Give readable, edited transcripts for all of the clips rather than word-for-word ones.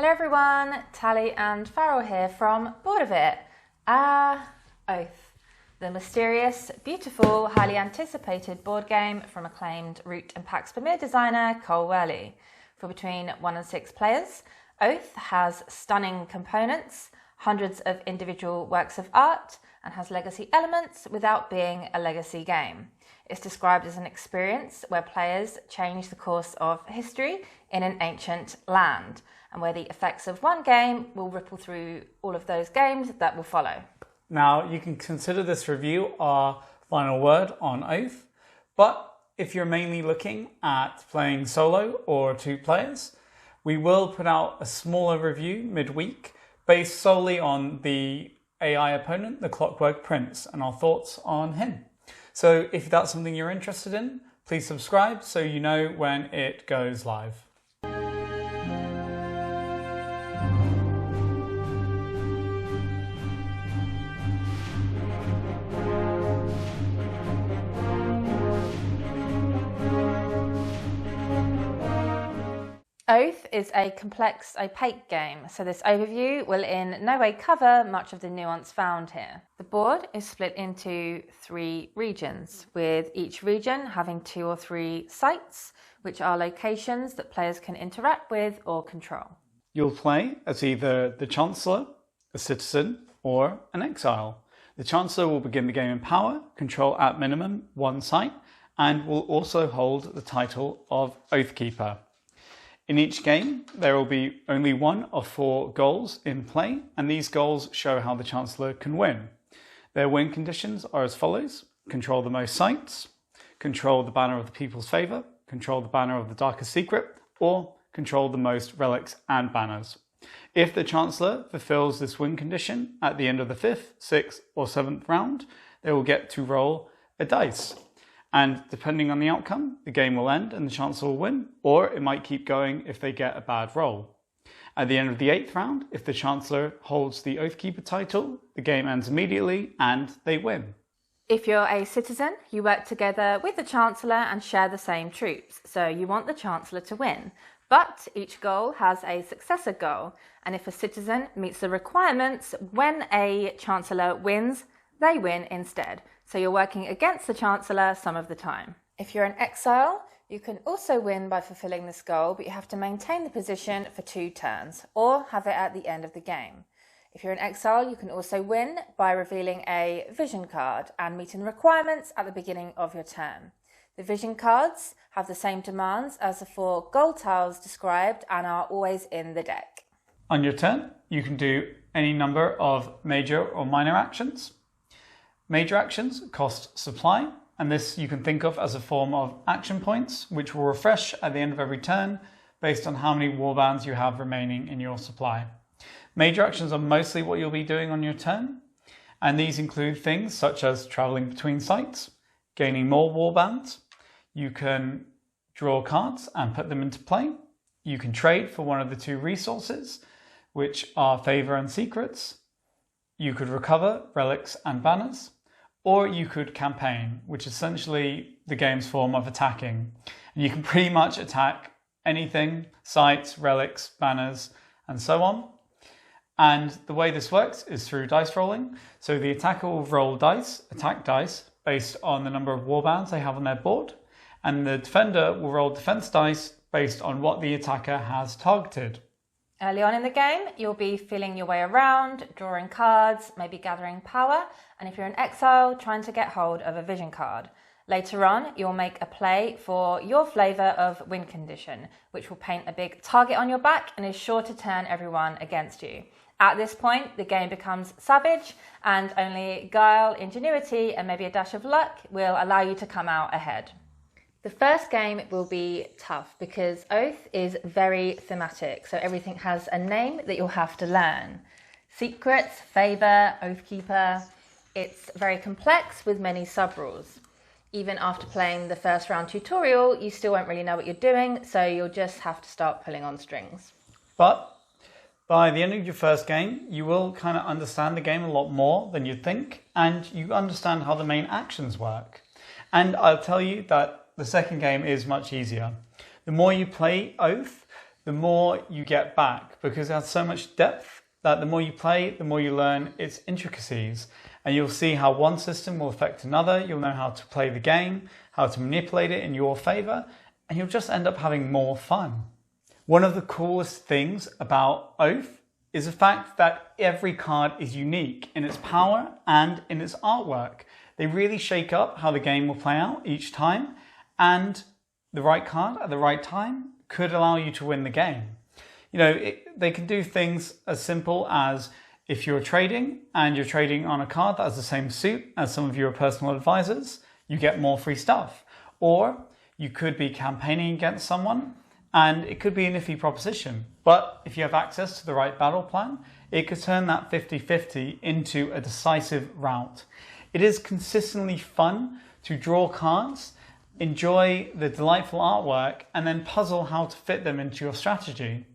Hello everyone, Tally and Farrell here from Bored of It. Oath, the mysterious, beautiful, highly anticipated board game from acclaimed Root and Pax Pamir designer Cole Wehrle. For between 1 and 6 players, Oath has stunning components, hundreds of individual works of art, and has legacy elements without being a legacy game. It's described as an experience where players change the course of history in an ancient land, and where the effects of one game will ripple through all of those games that will follow. Now, you can consider this review our final word on Oath, but if you're mainly looking at playing solo or 2 players, we will put out a smaller review midweek based solely on the AI opponent, the Clockwork Prince, and our thoughts on him. So if that's something you're interested in, please subscribe so you know when it goes live. Oath is a complex, opaque game, so this overview will in no way cover much of the nuance found here. The board is split into 3 regions, with each region having 2 or 3 sites, which are locations that players can interact with or control. You'll play as either the Chancellor, a citizen, or an exile. The Chancellor will begin the game in power, control at minimum 1 site, and will also hold the title of Oathkeeper. In each game, there will be only 1 of 4 goals in play, and these goals show how the Chancellor can win. Their win conditions are as follows: control the most sites, control the banner of the people's favour, control the banner of the darkest secret, or control the most relics and banners. If the Chancellor fulfills this win condition at the end of the 5th, 6th, or 7th round, they will get to roll a dice. And depending on the outcome, the game will end and the Chancellor will win, or it might keep going if they get a bad roll. At the end of the 8th round, if the Chancellor holds the Oathkeeper title, the game ends immediately and they win. If you're a citizen, you work together with the Chancellor and share the same troops, so you want the Chancellor to win. But each goal has a successor goal, and if a citizen meets the requirements, when a Chancellor wins, they win instead. So you're working against the Chancellor some of the time. If you're an exile, you can also win by fulfilling this goal, but you have to maintain the position for 2 turns, or have it at the end of the game. If you're an exile, you can also win by revealing a vision card and meeting the requirements at the beginning of your turn. The vision cards have the same demands as the 4 gold tiles described and are always in the deck. On your turn, you can do any number of major or minor actions. Major actions cost supply, and this you can think of as a form of action points, which will refresh at the end of every turn based on how many warbands you have remaining in your supply. Major actions are mostly what you'll be doing on your turn, and these include things such as travelling between sites, gaining more warbands, you can draw cards and put them into play, you can trade for one of the 2 resources, which are favour and secrets, you could recover relics and banners, or you could campaign, which is essentially the game's form of attacking. And you can pretty much attack anything, sites, relics, banners, and so on. And the way this works is through dice rolling. So the attacker will roll dice, attack dice, based on the number of warbands they have on their board. And the defender will roll defense dice based on what the attacker has targeted. Early on in the game, you'll be feeling your way around, drawing cards, maybe gathering power, and if you're an exile, trying to get hold of a vision card. Later on, you'll make a play for your flavour of win condition, which will paint a big target on your back and is sure to turn everyone against you. At this point, the game becomes savage, and only guile, ingenuity, and maybe a dash of luck will allow you to come out ahead. The first game will be tough because Oath is very thematic, so everything has a name that you'll have to learn. Secrets, favour, Oathkeeper. It's very complex with many sub-rules. Even after playing the first round tutorial, you still won't really know what you're doing, so you'll just have to start pulling on strings. But by the end of your first game, you will kind of understand the game a lot more than you'd think, and you understand how the main actions work. And I'll tell you that the second game is much easier. The more you play Oath, the more you get back, because it has so much depth that the more you play, the more you learn its intricacies. And you'll see how one system will affect another. You'll know how to play the game, how to manipulate it in your favor, and you'll just end up having more fun. One of the coolest things about Oath is the fact that every card is unique in its power and in its artwork. They really shake up how the game will play out each time, and the right card at the right time could allow you to win the game. They can do things as simple as if you're trading and you're trading on a card that has the same suit as some of your personal advisors, you get more free stuff. Or you could be campaigning against someone and it could be an iffy proposition. But if you have access to the right battle plan, it could turn that 50-50 into a decisive rout. It is consistently fun to draw cards, enjoy the delightful artwork, and then puzzle how to fit them into your strategy.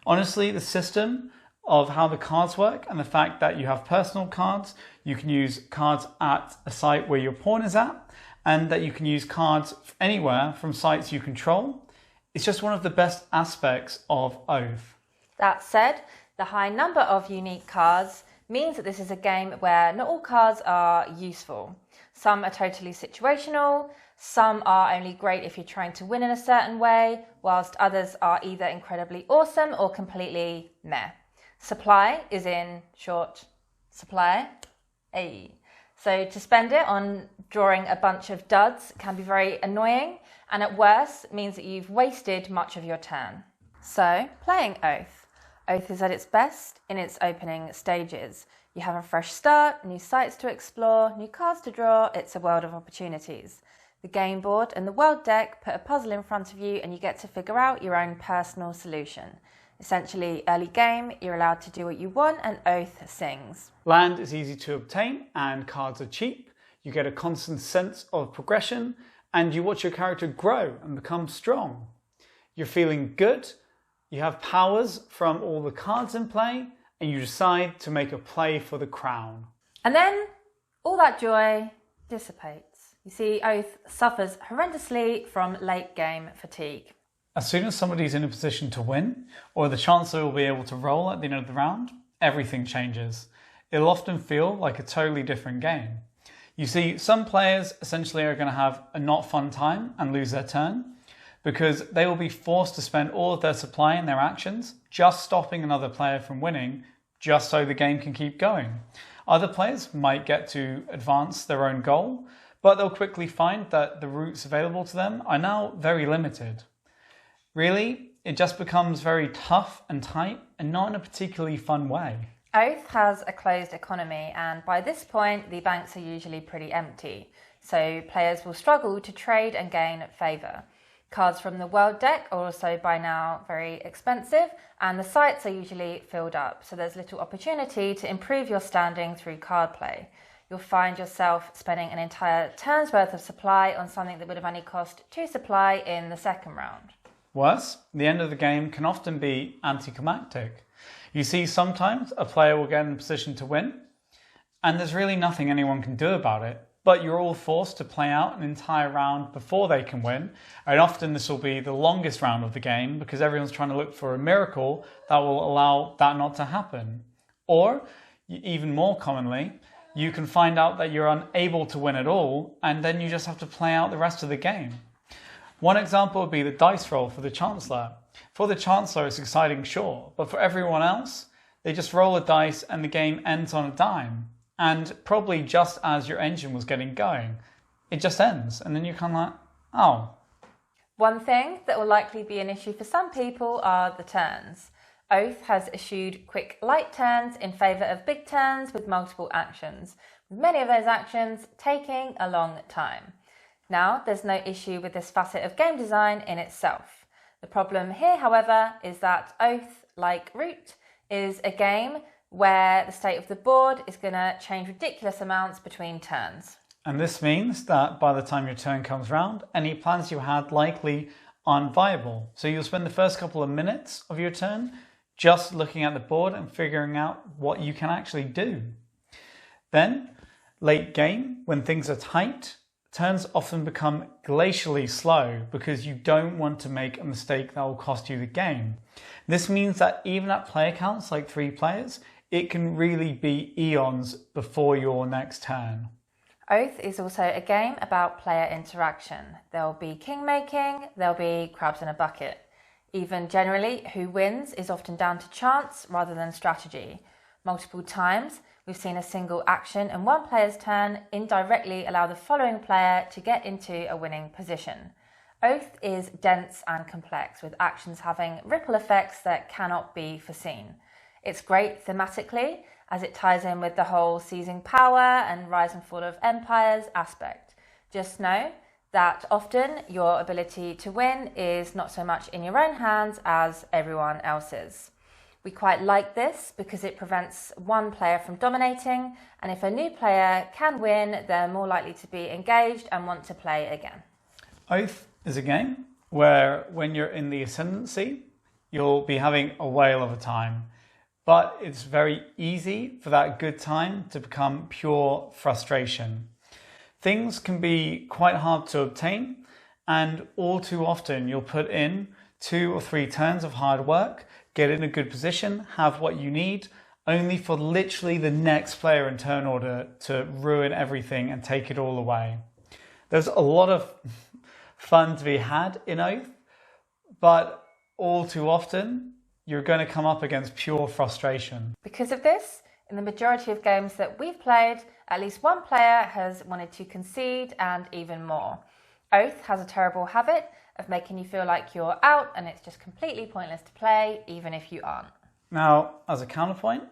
Honestly, the system of how the cards work and the fact that you have personal cards, you can use cards at a site where your pawn is at, and that you can use cards anywhere from sites you control. It's just one of the best aspects of Oath. That said, the high number of unique cards means that this is a game where not all cards are useful. Some are totally situational, some are only great if you're trying to win in a certain way, whilst others are either incredibly awesome or completely meh. Supply is in short, supply. So to spend it on drawing a bunch of duds can be very annoying, and at worst means that you've wasted much of your turn. So, playing Oath. Oath is at its best in its opening stages. You have a fresh start, new sites to explore, new cards to draw. It's a world of opportunities. The game board and the world deck put a puzzle in front of you and you get to figure out your own personal solution. Essentially, early game, you're allowed to do what you want and Oath sings. Land is easy to obtain and cards are cheap. You get a constant sense of progression and you watch your character grow and become strong. You're feeling good, you have powers from all the cards in play, and you decide to make a play for the crown. And then all that joy dissipates. You see, Oath suffers horrendously from late game fatigue. As soon as somebody's in a position to win, or the Chancellor will be able to roll at the end of the round, everything changes. It'll often feel like a totally different game. You see, some players essentially are going to have a not fun time and lose their turn, because they will be forced to spend all of their supply and their actions just stopping another player from winning, just so the game can keep going. Other players might get to advance their own goal, but they'll quickly find that the routes available to them are now very limited. Really, it just becomes very tough and tight and not in a particularly fun way. Oath has a closed economy, and by this point the banks are usually pretty empty, so players will struggle to trade and gain favour. Cards from the world deck are also by now very expensive, and the sites are usually filled up, so there's little opportunity to improve your standing through card play. You'll find yourself spending an entire turn's worth of supply on something that would have only cost 2 supply in the second round. Worse, the end of the game can often be anticlimactic. You see, sometimes a player will get in a position to win, and there's really nothing anyone can do about it. But you're all forced to play out an entire round before they can win. And often this will be the longest round of the game because everyone's trying to look for a miracle that will allow that not to happen. Or, even more commonly, you can find out that you're unable to win at all, and then you just have to play out the rest of the game. One example would be the dice roll for the Chancellor. For the Chancellor, it's exciting, sure, but for everyone else, they just roll a dice and the game ends on a dime. And probably just as your engine was getting going, it just ends. And then you're kind of like, oh. One thing that will likely be an issue for some people are the turns. Oath has eschewed quick, light turns in favour of big turns with multiple actions, with many of those actions taking a long time. Now, there's no issue with this facet of game design in itself. The problem here, however, is that Oath, like Root, is a game where the state of the board is going to change ridiculous amounts between turns. And this means that by the time your turn comes round, any plans you had likely aren't viable. So you'll spend the first couple of minutes of your turn just looking at the board and figuring out what you can actually do. Then, late game, when things are tight, turns often become glacially slow because you don't want to make a mistake that will cost you the game. This means that even at player counts like 3 players, it can really be eons before your next turn. Oath is also a game about player interaction. There'll be king making, there'll be crabs in a bucket. Even generally, who wins is often down to chance rather than strategy. Multiple times, we've seen a single action in one player's turn indirectly allow the following player to get into a winning position. Oath is dense and complex, with actions having ripple effects that cannot be foreseen. It's great thematically, as it ties in with the whole seizing power and rise and fall of empires aspect. Just know that often your ability to win is not so much in your own hands as everyone else's. We quite like this because it prevents one player from dominating, and if a new player can win, they're more likely to be engaged and want to play again. Oath is a game where when you're in the ascendancy, you'll be having a whale of a time. But it's very easy for that good time to become pure frustration. Things can be quite hard to obtain, and all too often you'll put in 2 or 3 turns of hard work, get in a good position, have what you need, only for literally the next player in turn order to ruin everything and take it all away. There's a lot of fun to be had in Oath, but all too often you're going to come up against pure frustration. Because of this, in the majority of games that we've played, at least one player has wanted to concede and even more. Oath has a terrible habit of making you feel like you're out and it's just completely pointless to play, even if you aren't. Now, as a counterpoint,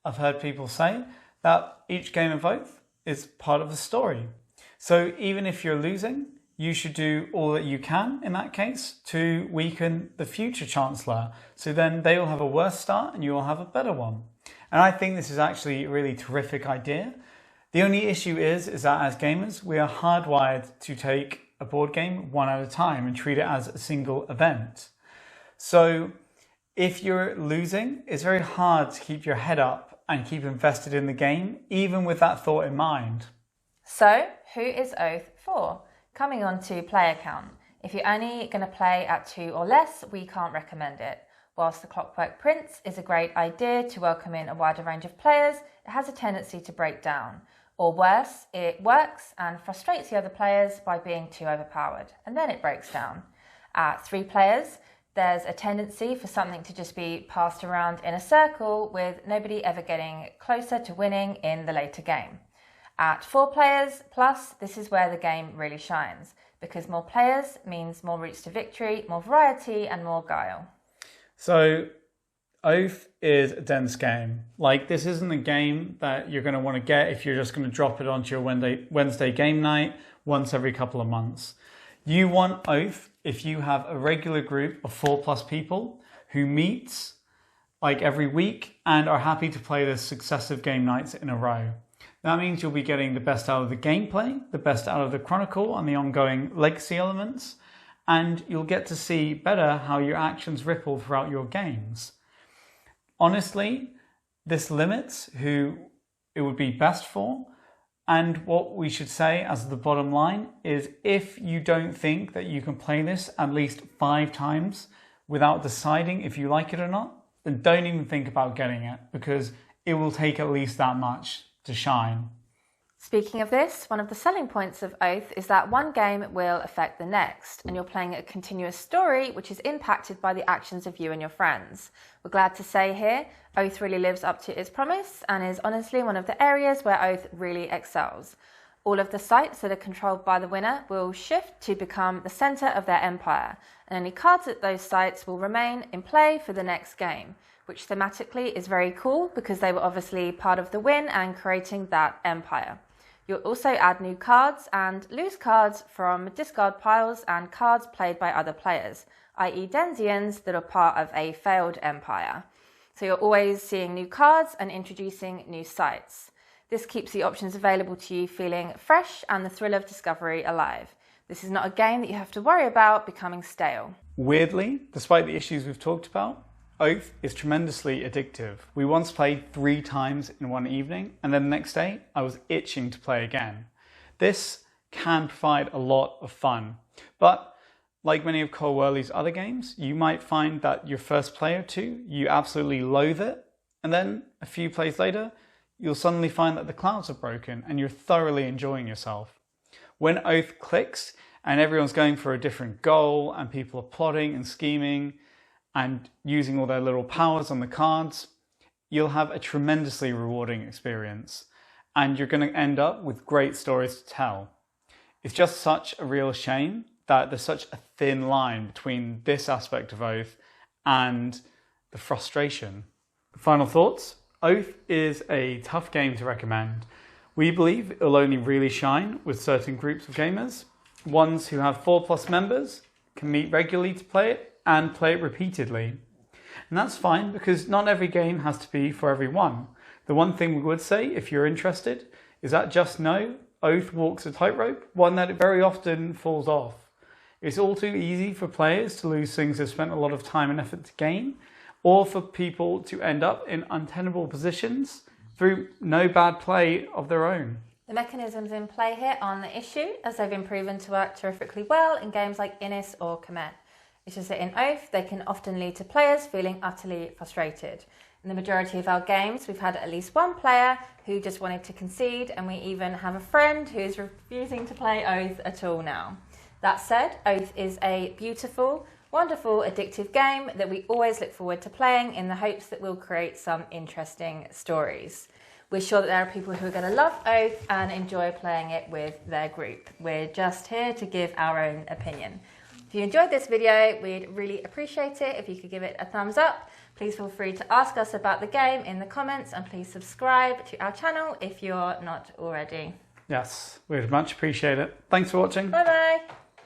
I've heard people say that each game of Oath is part of the story. So even if you're losing, you should do all that you can in that case to weaken the future Chancellor. So then they will have a worse start and you will have a better one. And I think this is actually a really terrific idea. The only issue is that as gamers, we are hardwired to take a board game one at a time and treat it as a single event. So if you're losing, it's very hard to keep your head up and keep invested in the game, even with that thought in mind. So who is Oath for? Coming on to player count. If you're only going to play at 2 or less, we can't recommend it. Whilst the Clockwork Prince is a great idea to welcome in a wider range of players, it has a tendency to break down. Or worse, it works and frustrates the other players by being too overpowered, and then it breaks down. At 3 players, there's a tendency for something to just be passed around in a circle with nobody ever getting closer to winning in the later game. At 4 players plus, this is where the game really shines, because more players means more routes to victory, more variety and more guile. So Oath is a dense game. Like, this isn't a game that you're going to want to get if you're just going to drop it onto your Wednesday game night once every couple of months. You want Oath if you have a regular group of 4+ people who meets like every week and are happy to play the successive game nights in a row. That means you'll be getting the best out of the gameplay, the best out of the Chronicle and the ongoing legacy elements, and you'll get to see better how your actions ripple throughout your games. Honestly, this limits who it would be best for, and what we should say as the bottom line is if you don't think that you can play this at least 5 times without deciding if you like it or not, then don't even think about getting it, because it will take at least that much to shine. Speaking of this, one of the selling points of Oath is that one game will affect the next, and you're playing a continuous story which is impacted by the actions of you and your friends. We're glad to say here, Oath really lives up to its promise and is honestly one of the areas where Oath really excels. All of the sites that are controlled by the winner will shift to become the centre of their empire, and any cards at those sites will remain in play for the next game, which thematically is very cool because they were obviously part of the win and creating that empire. You'll also add new cards and lose cards from discard piles and cards played by other players, i.e. Denzians that are part of a failed empire. So you're always seeing new cards and introducing new sites. This keeps the options available to you feeling fresh and the thrill of discovery alive. This is not a game that you have to worry about becoming stale. Weirdly, despite the issues we've talked about, Oath is tremendously addictive. We once played 3 times in one evening, and then the next day I was itching to play again. This can provide a lot of fun. But like many of Cole Wehrle's other games, you might find that your first play or two, you absolutely loathe it. And then a few plays later, you'll suddenly find that the clouds are broken and you're thoroughly enjoying yourself. When Oath clicks and everyone's going for a different goal and people are plotting and scheming and using all their little powers on the cards, you'll have a tremendously rewarding experience and you're going to end up with great stories to tell. It's just such a real shame that there's such a thin line between this aspect of Oath and the frustration. Final thoughts. Oath is a tough game to recommend. We believe it'll only really shine with certain groups of gamers. Ones who have 4+ members, can meet regularly to play it, and play it repeatedly. And that's fine because not every game has to be for everyone. The one thing we would say, if you're interested, is that just know Oath walks a tightrope, one that it very often falls off. It's all too easy for players to lose things they've spent a lot of time and effort to gain, or for people to end up in untenable positions through no bad play of their own. The mechanisms in play here aren't the issue, as they've been proven to work terrifically well in games like Innis or Kemet. It's just that in Oath, they can often lead to players feeling utterly frustrated. In the majority of our games, we've had at least one player who just wanted to concede, and we even have a friend who is refusing to play Oath at all now. That said, Oath is a beautiful, wonderful, addictive game that we always look forward to playing in the hopes that we'll create some interesting stories. We're sure that there are people who are going to love Oath and enjoy playing it with their group. We're just here to give our own opinion. If you enjoyed this video, we'd really appreciate it if you could give it a thumbs up. Please feel free to ask us about the game in the comments, and please subscribe to our channel if you're not already. Yes, we'd much appreciate it. Thanks for watching. Bye bye.